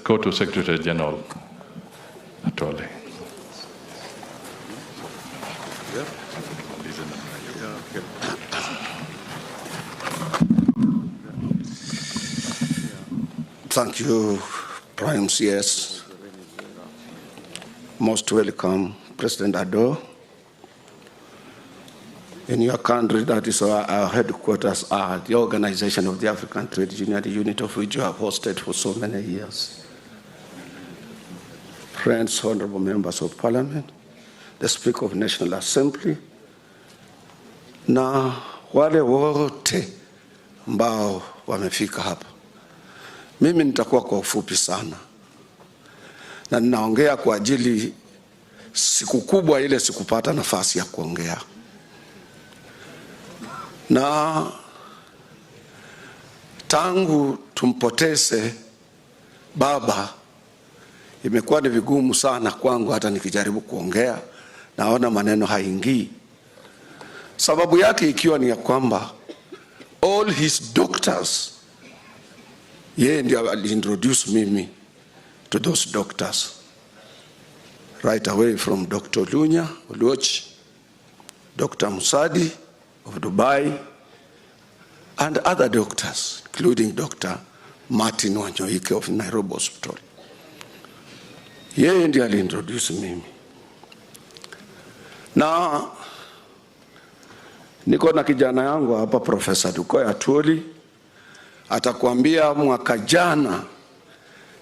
go to Secretary General Atwoli. Thank you, Prime CS. Most welcome, President Ado. In your country, that is our headquarters are the Organization of the African Trade Union, the unit of which you have hosted for so many years. Friends, honorable members of Parliament, the Speaker of National Assembly, na wale wote ambao wamefika hapa. Mimi nitakuwa kwa ufupi sana. Na ninaongea kwa ajili siku kubwa ile sikupata nafasi ya kuongea. Na tangu tumpoteze baba imekuwa ni vigumu sana kwangu hata nikijaribu kuongea naona maneno haingii. Sababu yake ikiwa ni ya kwamba all his doctors, yeye ndio aliintroduce mimi to those doctors right away, from Dr. Lunya Oluoch, Dr. Musadi of Dubai, and other doctors, including Dr. Martin Wanyoike of Nairobi Hospital. Yeye ndiye aliintroduce mimi. Na niko na kijana yangu hapa, Professor Atwoli, atakwambia mwaka jana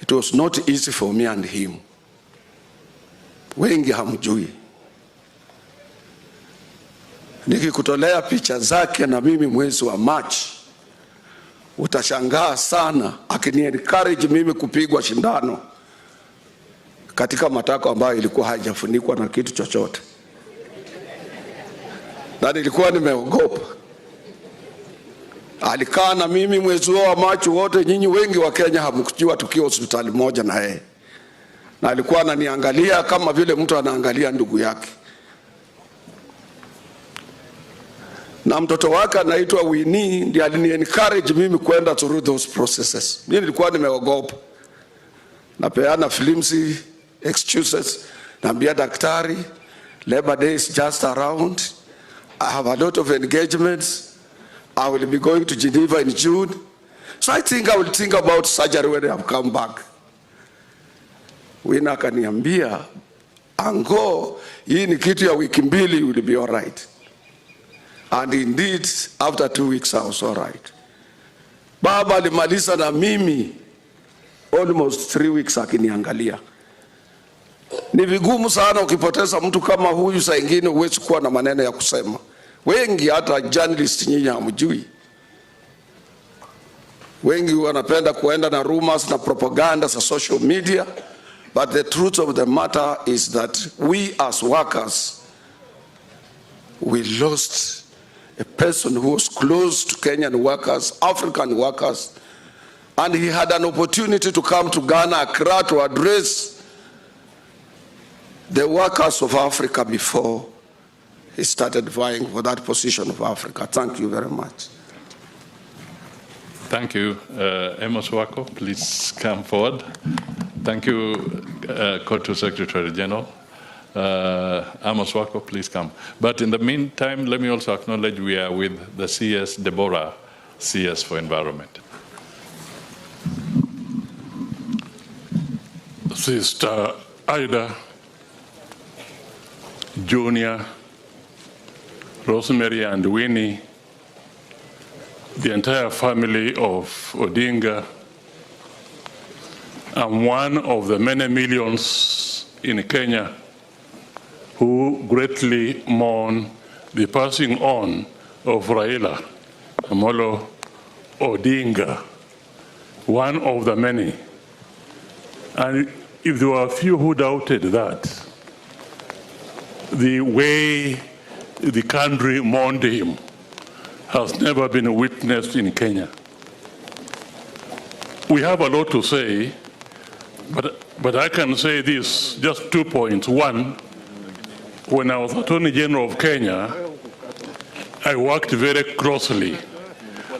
it was not easy for me and him. Wengi hamjui. Nikikutolea picha zake na mimi mwezi wa March, utashangaa sana akini-encourage mimi kupigwa shindano katika matako ambayo ilikuwa haijafunikwa na kitu chochote. Na nilikuwa nimeogopa. Alikaa na mimi mwezi wa March wote, nyinyi wengi wa Kenya hamkujua tukiwa hospitali moja na yeye. Na alikuwa ananiangalia kama vile mtu anaangalia ndugu yake. Na mtoto wake anaitwa Winnie ndiye alini-encourage mimi kwenda through those processes. Mimi nilikuwa nimeogopa. Napeana flimsy excuses, naambia daktari Labor Day is just around, I have a lot of engagements, I will be going to Geneva in June, so I think I will think about surgery when I have come back. Wina akaniambia, Ango, hii ni kitu ya wiki mbili, you will be all right. And indeed, after 2 weeks, I was all right. Baba alimaliza na mimi almost 3 weeks akiniangalia. Ni vigumu sana ukipoteza mtu kama huyu, saa ingine huwezi kuwa na maneno ya kusema. Wengi hata journalist nyinyi hamjui. Wengi wanapenda kuenda na rumors na propaganda za social media, but the truth of the matter is that we as workers, we lost a person who was close to Kenyan workers, African workers, and he had an opportunity to come to Ghana, Accra, to address the workers of Africa before he started vying for that position of Africa. Thank you very much. Thank you. Amos Wako, please come forward. Thank you, Kotu Secretary General. Amos Wako, please come. But in the meantime, let me also acknowledge we are with the CS, Deborah, CS for Environment. Sister Ida, Junior, Rosemary and Winnie, the entire family of Odinga, I'm one of the many millions in Kenya who greatly mourn the passing on of Raila Odinga, one of the many. And if there were a few who doubted that, the way the country mourned him has never been witnessed in Kenya. We have a lot to say, but I can say this, just 2 points. One, when I was Attorney General of Kenya, I worked very closely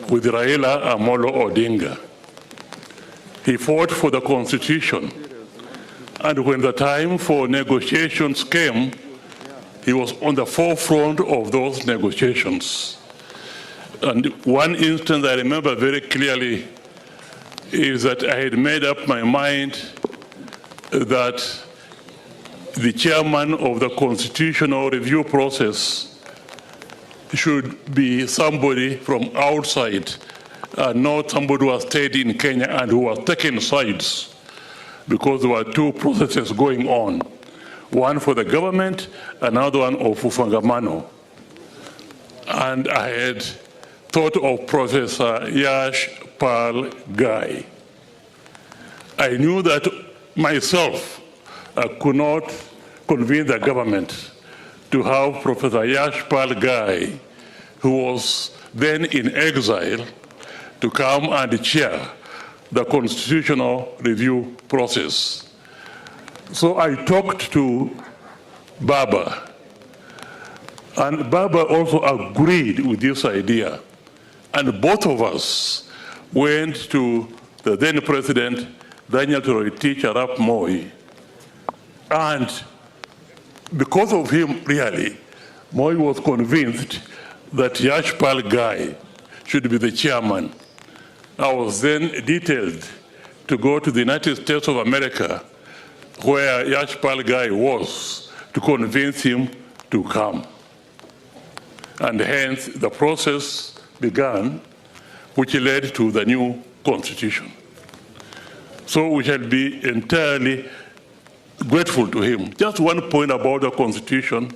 with Raila Odinga. He fought for the Constitution. And when the time for negotiations came, he was on the forefront of those negotiations. And one instance I remember very clearly is that I had made up my mind that the chairman of the constitutional review process should be somebody from outside, not somebody who has stayed in Kenya and who has taken sides, because there were two processes going on, one for the government, another one of Ufangamano. And I had thought of Professor Yash Pal Gai. I knew that myself I could not convince the government to have Professor Yash Pal Gai, who was then in exile, to come and chair the constitutional review process. So I talked to Baba, and Baba also agreed with this idea. And both of us went to the then president, Daniel Toroitich Arap Moi. And because of him, really, Moi was convinced that Yash Pal Gai should be the chairman. I was then detailed to go to the United States of America, where Yash Pal Gai was, to convince him to come. And hence the process began, which led to the new constitution. So we shall be entirely grateful to him. Just one point about the constitution.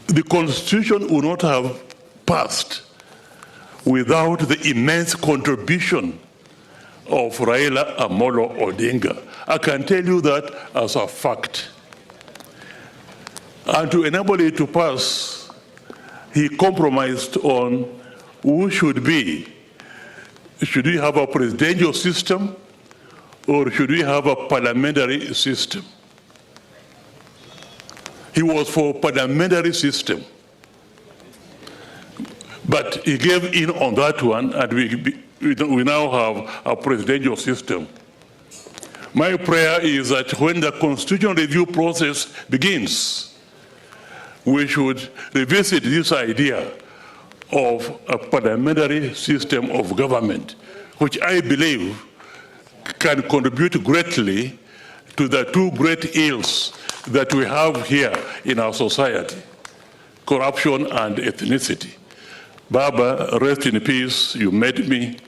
The constitution would not have passed without the immense contribution of Raila Odinga. I can tell you that as a fact. And to enable it to pass, he compromised on who should be. Should we have a presidential system or should we have a parliamentary system? He was for parliamentary system. But he gave in on that one, and we now have a presidential system. My prayer is that when the constitutional review process begins, we should revisit this idea of a parliamentary system of government, which I believe can contribute greatly to the two great ills that we have here in our society, corruption and ethnicity. Baba, rest in peace. You made me.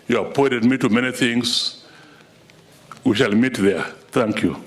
You appointed me to many things. We shall meet there. Thank you.